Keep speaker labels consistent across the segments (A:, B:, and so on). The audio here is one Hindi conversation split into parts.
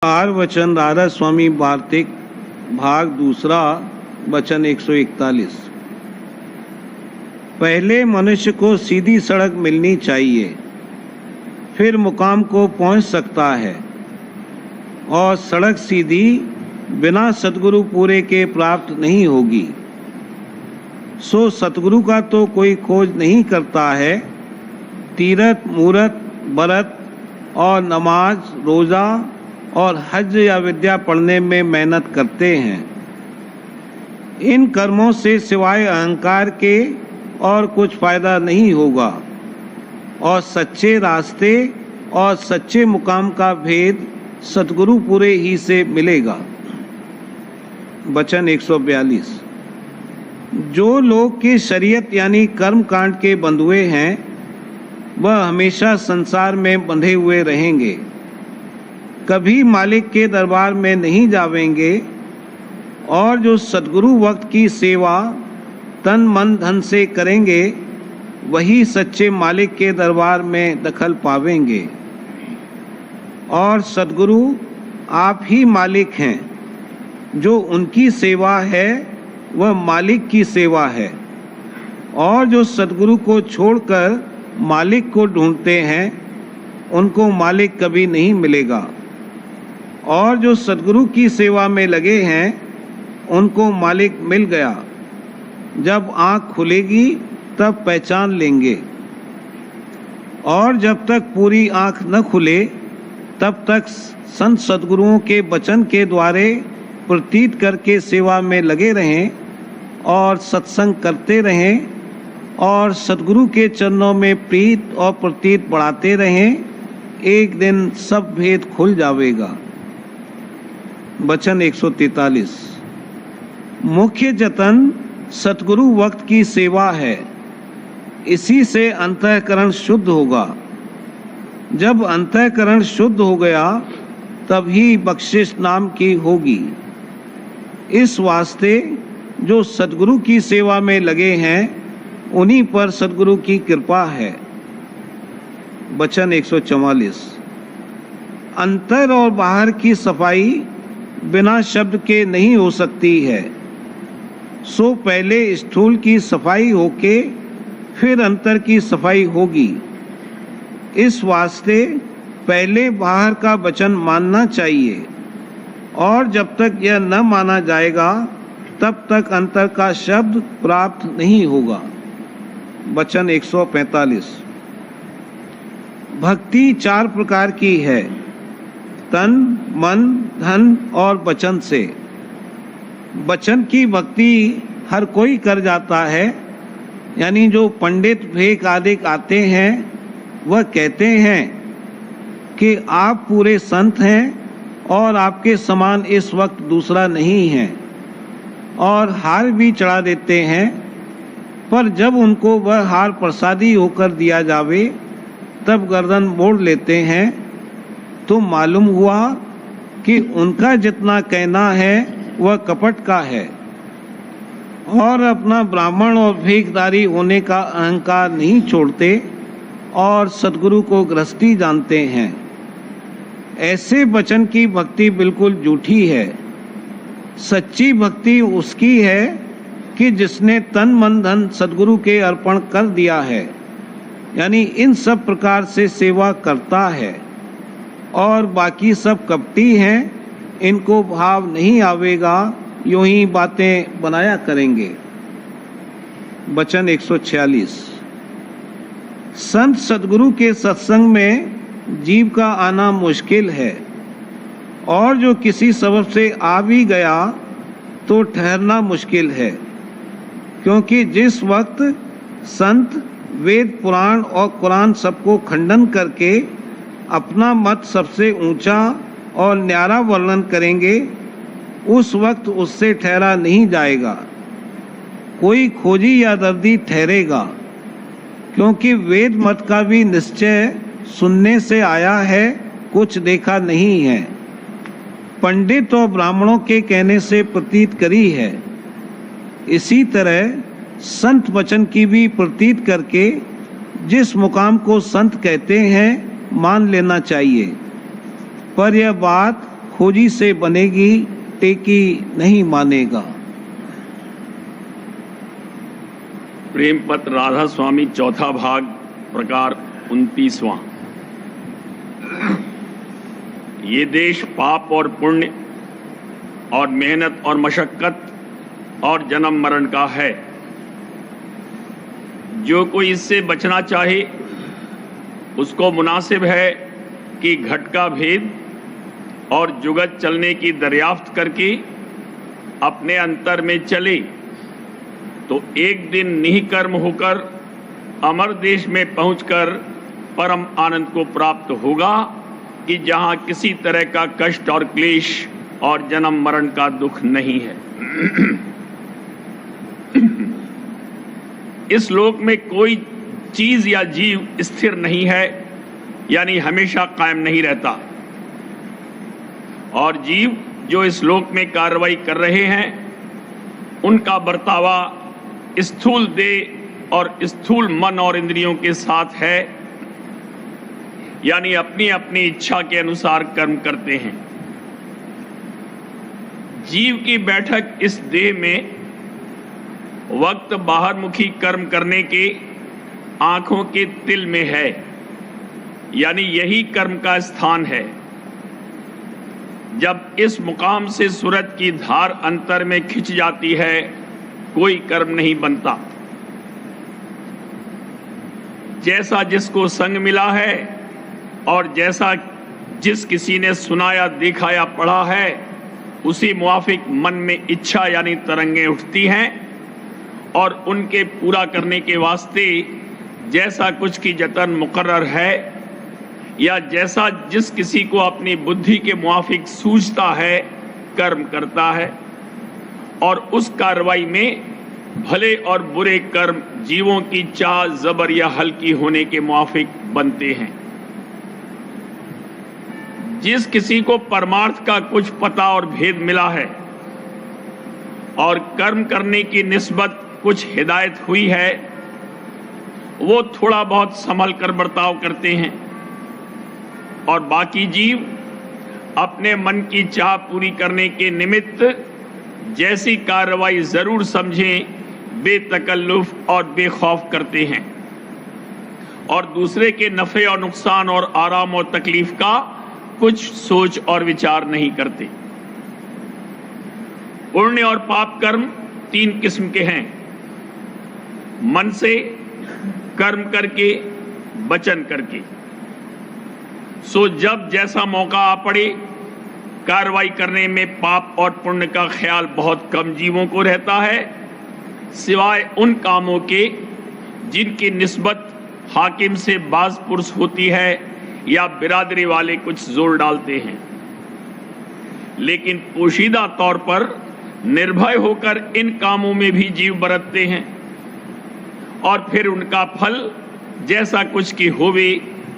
A: आर वचन राधा स्वामी वार्तिक भाग दूसरा वचन 141। पहले मनुष्य को सीधी सड़क मिलनी चाहिए, फिर मुकाम को पहुंच सकता है, और सड़क सीधी बिना सतगुरु पूरे के प्राप्त नहीं होगी। सो सतगुरु का तो कोई खोज नहीं करता है। तीरथ मूरत व्रत और नमाज रोज़ा और हज या विद्या पढ़ने में मेहनत करते हैं। इन कर्मों से सिवाय अहंकार के और कुछ फायदा नहीं होगा, और सच्चे रास्ते और सच्चे मुकाम का भेद सतगुरु पूरे ही से मिलेगा। वचन 142। जो लोग की शरीयत यानी कर्म कांड के बंधुए हैं, वह हमेशा संसार में बंधे हुए रहेंगे, कभी मालिक के दरबार में नहीं जावेंगे। और जो सद्गुरु वक्त की सेवा तन मन धन से करेंगे, वही सच्चे मालिक के दरबार में दखल पावेंगे। और सद्गुरु आप ही मालिक हैं। जो उनकी सेवा है वह मालिक की सेवा है। और जो सद्गुरु को छोड़कर मालिक को ढूंढते हैं, उनको मालिक कभी नहीं मिलेगा। और जो सद्गुरु की सेवा में लगे हैं, उनको मालिक मिल गया। जब आँख खुलेगी तब पहचान लेंगे, और जब तक पूरी आँख न खुले तब तक संत सद्गुरुओं के वचन के द्वारे प्रतीत करके सेवा में लगे रहें और सत्संग करते रहें, और सद्गुरु के चरणों में प्रीत और प्रतीत बढ़ाते रहें। एक दिन सब भेद खुल जावेगा। वचन 143। मुख्य जतन सतगुरु वक्त की सेवा है। इसी से अंतःकरण शुद्ध होगा। जब अंतःकरण शुद्ध हो गया, तभी बख्शिश नाम की होगी। इस वास्ते जो सतगुरु की सेवा में लगे हैं, उन्हीं पर सतगुरु की कृपा है। वचन 144। अंतर और बाहर की सफाई बिना शब्द के नहीं हो सकती है। सो पहले स्थूल की सफाई होके फिर अंतर की सफाई होगी। इस वास्ते पहले बाहर का वचन मानना चाहिए, और जब तक यह न माना जाएगा तब तक अंतर का शब्द प्राप्त नहीं होगा। वचन 145। भक्ति 4 प्रकार की है, तन मन धन और वचन से। वचन की भक्ति हर कोई कर जाता है, यानी जो पंडित भेक आदि आते हैं, वह कहते हैं कि आप पूरे संत हैं और आपके समान इस वक्त दूसरा नहीं है, और हार भी चढ़ा देते हैं। पर जब उनको वह हार प्रसादी होकर दिया जावे, तब गर्दन मोड़ लेते हैं। तो मालूम हुआ कि उनका जितना कहना है वह कपट का है, और अपना ब्राह्मण और भीखदारी होने का अहंकार नहीं छोड़ते, और सतगुरु को गृहस्थी जानते हैं। ऐसे वचन की भक्ति बिल्कुल झूठी है। सच्ची भक्ति उसकी है कि जिसने तन मन धन सतगुरु के अर्पण कर दिया है, यानी इन सब प्रकार से सेवा करता है। और बाकी सब कपटी हैं, इनको भाव नहीं आवेगा, यूं ही बातें बनाया करेंगे। वचन 146। संत सद्गुरु के सत्संग में जीव का आना मुश्किल है, और जो किसी सबब से आ भी गया तो ठहरना मुश्किल है। क्योंकि जिस वक्त संत वेद पुराण और कुरान सबको खंडन करके अपना मत सबसे ऊंचा और न्यारा वर्णन करेंगे, उस वक्त उससे ठहरा नहीं जाएगा। कोई खोजी या दर्दी ठहरेगा, क्योंकि वेद मत का भी निश्चय सुनने से आया है, कुछ देखा नहीं है। पंडित और ब्राह्मणों के कहने से प्रतीत करी है। इसी तरह संत वचन की भी प्रतीत करके जिस मुकाम को संत कहते हैं मान लेना चाहिए। पर यह बात खोजी से बनेगी, टेकी नहीं मानेगा।
B: प्रेम पत्र राधा स्वामी, चौथा भाग, प्रकार 29वां। ये देश पाप और पुण्य और मेहनत और मशक्कत और जन्म मरण का है। जो कोई इससे बचना चाहे उसको मुनासिब है कि घट का भेद और जुगत चलने की दरियाफ्त करके अपने अंतर में चले, तो एक दिन निःकर्म होकर अमर देश में पहुंचकर परम आनंद को प्राप्त होगा कि जहां किसी तरह का कष्ट और क्लेश और जन्म मरण का दुख नहीं है। इस लोक में कोई चीज या जीव स्थिर नहीं है, यानी हमेशा कायम नहीं रहता। और जीव जो इस लोक में कार्रवाई कर रहे हैं, उनका बर्तावा स्थूल देह और स्थूल मन और इंद्रियों के साथ है, यानी अपनी अपनी इच्छा के अनुसार कर्म करते हैं। जीव की बैठक इस देह में वक्त बाहरमुखी कर्म करने के आंखों के तिल में है, यानी यही कर्म का स्थान है। जब इस मुकाम से सूरत की धार अंतर में खिंच जाती है, कोई कर्म नहीं बनता। जैसा जिसको संग मिला है और जैसा जिस किसी ने सुना या देखा या पढ़ा है, उसी मुआफिक मन में इच्छा यानी तरंगें उठती हैं और उनके पूरा करने के वास्ते जैसा कुछ की जतन मुकर्रर है या जैसा जिस किसी को अपनी बुद्धि के मुआफिक सूझता है, कर्म करता है। और उस कार्रवाई में भले और बुरे कर्म जीवों की चाह जबर या हल्की होने के मुआफिक बनते हैं। जिस किसी को परमार्थ का कुछ पता और भेद मिला है और कर्म करने की निस्बत कुछ हिदायत हुई है, वो थोड़ा बहुत संभल कर बर्ताव करते हैं। और बाकी जीव अपने मन की चाह पूरी करने के निमित्त जैसी कार्रवाई जरूर समझें, बेतकल्लुफ और बेखौफ करते हैं और दूसरे के नफे और नुकसान और आराम और तकलीफ का कुछ सोच और विचार नहीं करते। पुण्य और पाप कर्म 3 किस्म के हैं: मन से, कर्म करके, वचन करके। सो जब जैसा मौका आ पड़े, कार्रवाई करने में पाप और पुण्य का ख्याल बहुत कम जीवों को रहता है, सिवाय उन कामों के जिनकी निस्बत हाकिम से बाज पुरुष होती है या बिरादरी वाले कुछ जोर डालते हैं। लेकिन पोशीदा तौर पर निर्भय होकर इन कामों में भी जीव बरतते हैं और फिर उनका फल जैसा कुछ की होवे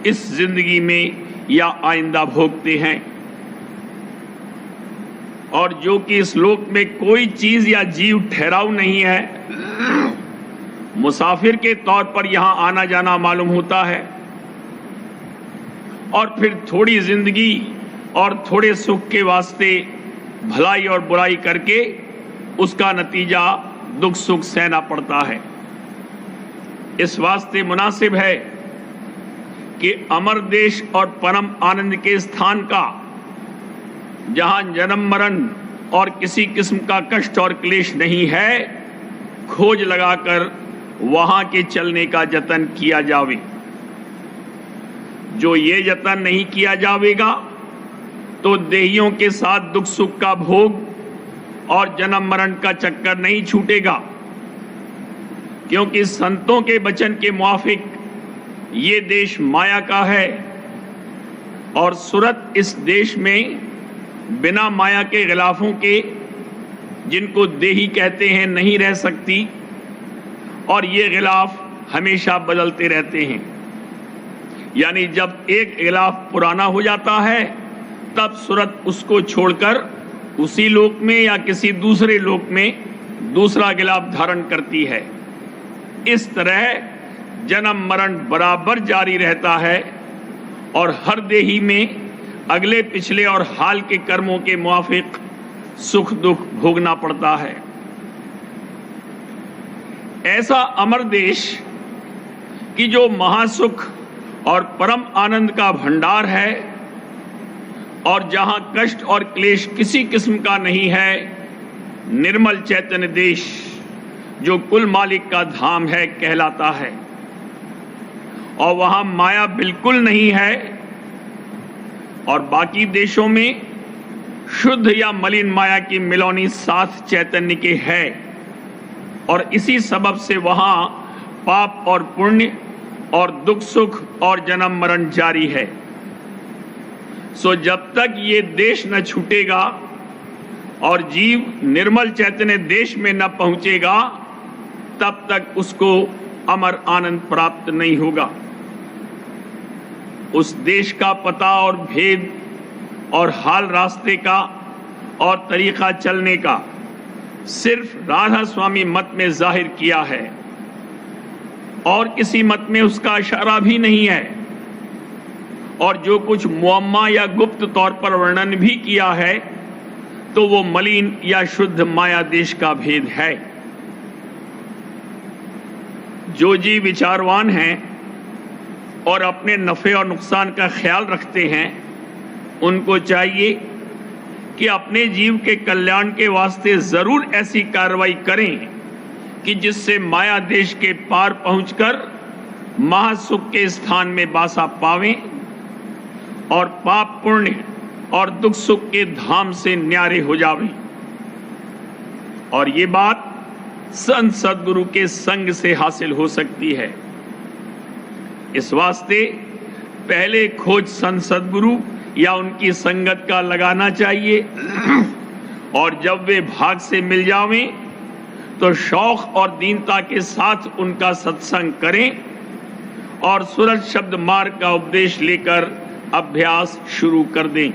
B: इस जिंदगी में या आइंदा भोगते हैं। और जो कि इस लोक में कोई चीज या जीव ठहराव नहीं है, मुसाफिर के तौर पर यहां आना जाना मालूम होता है और फिर थोड़ी जिंदगी और थोड़े सुख के वास्ते भलाई और बुराई करके उसका नतीजा दुख सुख सहना पड़ता है। इस वास्ते मुनासिब है कि अमर देश और परम आनंद के स्थान का, जहां जन्म मरण और किसी किस्म का कष्ट और क्लेश नहीं है, खोज लगाकर वहां के चलने का जतन किया जावे। जो ये जतन नहीं किया जावेगा तो देहियों के साथ दुख सुख का भोग और जन्म मरण का चक्कर नहीं छूटेगा, क्योंकि संतों के वचन के मुआफिक ये देश माया का है और सूरत इस देश में बिना माया के गिलाफों के, जिनको देही कहते हैं, नहीं रह सकती और ये गिलाफ हमेशा बदलते रहते हैं। यानी जब एक गिलाफ पुराना हो जाता है तब सूरत उसको छोड़कर उसी लोक में या किसी दूसरे लोक में दूसरा गिलाफ धारण करती है। इस तरह जन्म मरण बराबर जारी रहता है और हर देही में अगले पिछले और हाल के कर्मों के मुआफिक सुख दुख भोगना पड़ता है। ऐसा अमर देश कि जो महासुख और परम आनंद का भंडार है और जहां कष्ट और क्लेश किसी किस्म का नहीं है, निर्मल चैतन्य देश जो कुल मालिक का धाम है कहलाता है। और वहां माया बिल्कुल नहीं है और बाकी देशों में शुद्ध या मलिन माया की मिलौनी साथ चैतन्य के है और इसी सबब से वहां पाप और पुण्य और दुख सुख और जन्म मरण जारी है। सो जब तक ये देश न छूटेगा और जीव निर्मल चैतन्य देश में न पहुंचेगा, तब तक उसको अमर आनंद प्राप्त नहीं होगा। उस देश का पता और भेद और हाल रास्ते का और तरीका चलने का सिर्फ राधा स्वामी मत में जाहिर किया है और किसी मत में उसका इशारा भी नहीं है। और जो कुछ मुअम्मा या गुप्त तौर पर वर्णन भी किया है तो वो मलिन या शुद्ध माया देश का भेद है। जो जीव विचारवान हैं और अपने नफे और नुकसान का ख्याल रखते हैं, उनको चाहिए कि अपने जीव के कल्याण के वास्ते जरूर ऐसी कार्रवाई करें कि जिससे माया देश के पार पहुंचकर महासुख के स्थान में वासा पावें और पाप पुण्य और दुख सुख के धाम से न्यारे हो जावें। और ये बात संत सद्गुरु के संग से हासिल हो सकती है। इस वास्ते पहले खोज संत सद्गुरु या उनकी संगत का लगाना चाहिए और जब वे भाग से मिल जावें तो शौक और दीनता के साथ उनका सत्संग करें और सूरज शब्द मार्ग का उपदेश लेकर अभ्यास शुरू कर दें।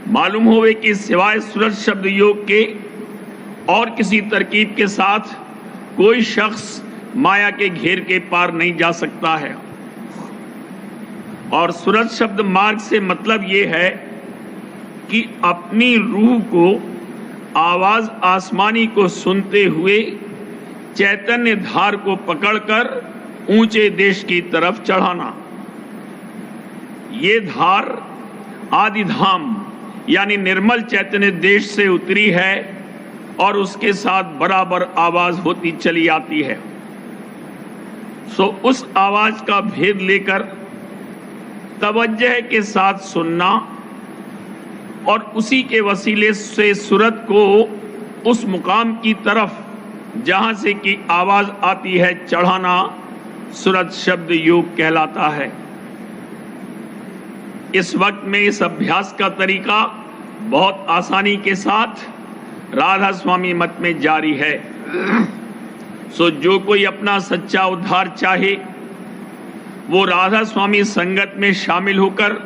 B: मालूम होवे कि सिवाय सूरज शब्द योग के और किसी तरकीब के साथ कोई शख्स माया के घेर के पार नहीं जा सकता है। और सूरज शब्द मार्ग से मतलब ये है कि अपनी रूह को आवाज आसमानी को सुनते हुए चैतन्य धार को पकड़कर ऊंचे देश की तरफ चढ़ाना। ये धार आदि धाम यानी निर्मल चैतन्य देश से उतरी है और उसके साथ बराबर आवाज होती चली आती है। सो उस आवाज का भेद लेकर तवज्जह के साथ सुनना और उसी के वसीले से सूरत को उस मुकाम की तरफ जहां से कि आवाज आती है चढ़ाना सूरत शब्द योग कहलाता है। इस वक्त में इस अभ्यास का तरीका बहुत आसानी के साथ राधा स्वामी मत में जारी है। सो जो कोई अपना सच्चा उद्धार चाहे वो राधा स्वामी संगत में शामिल होकर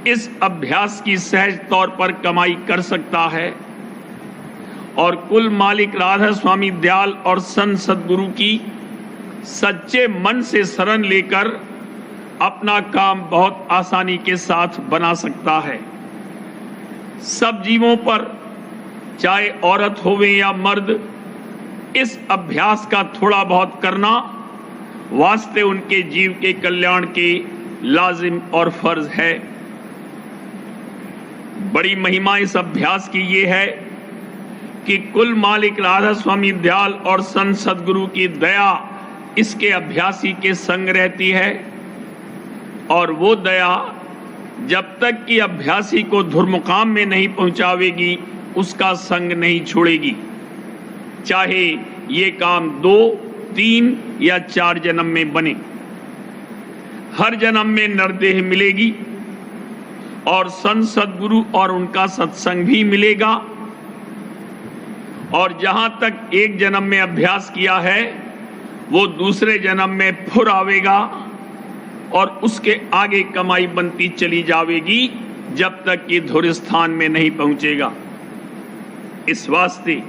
B: इस अभ्यास की सहज तौर पर कमाई कर सकता है और कुल मालिक राधा स्वामी दयाल और संत सद्गुरु की सच्चे मन से शरण लेकर अपना काम बहुत आसानी के साथ बना सकता है। सब जीवों पर चाहे औरत होवे या मर्द इस अभ्यास का थोड़ा बहुत करना वास्ते उनके जीव के कल्याण के लाजिम और फर्ज है। बड़ी महिमा इस अभ्यास की ये है कि कुल मालिक राधा स्वामी दयाल और संत सद्गुरु की दया इसके अभ्यासी के संग रहती है और वो दया जब तक कि अभ्यासी को धुर्मुकाम में नहीं पहुंचावेगी उसका संग नहीं छोड़ेगी, चाहे ये काम 2, 3 या 4 जन्म में बने। हर जन्म में नरदेह मिलेगी और संत सद्गुरु और उनका सत्संग भी मिलेगा और जहां तक एक जन्म में अभ्यास किया है वो दूसरे जन्म में फुर आवेगा और उसके आगे कमाई बनती चली जाएगी जब तक कि धुर स्थान में नहीं पहुंचेगा। इस वास्ते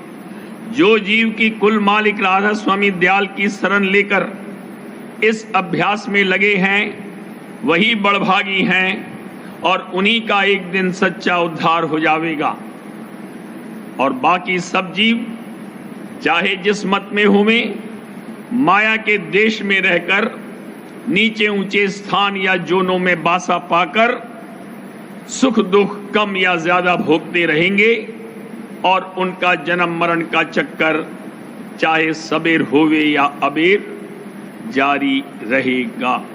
B: जो जीव की कुल मालिक राधा स्वामी दयाल की शरण लेकर इस अभ्यास में लगे हैं वही बड़भागी हैं और उन्हीं का एक दिन सच्चा उद्धार हो जाएगा। और बाकी सब जीव चाहे जिस मत में होवें, माया के देश में रहकर नीचे ऊंचे स्थान या जोनों में बासा पाकर सुख दुख कम या ज्यादा भोगते रहेंगे और उनका जन्म मरण का चक्कर चाहे सबेर होवे या अबेर जारी रहेगा।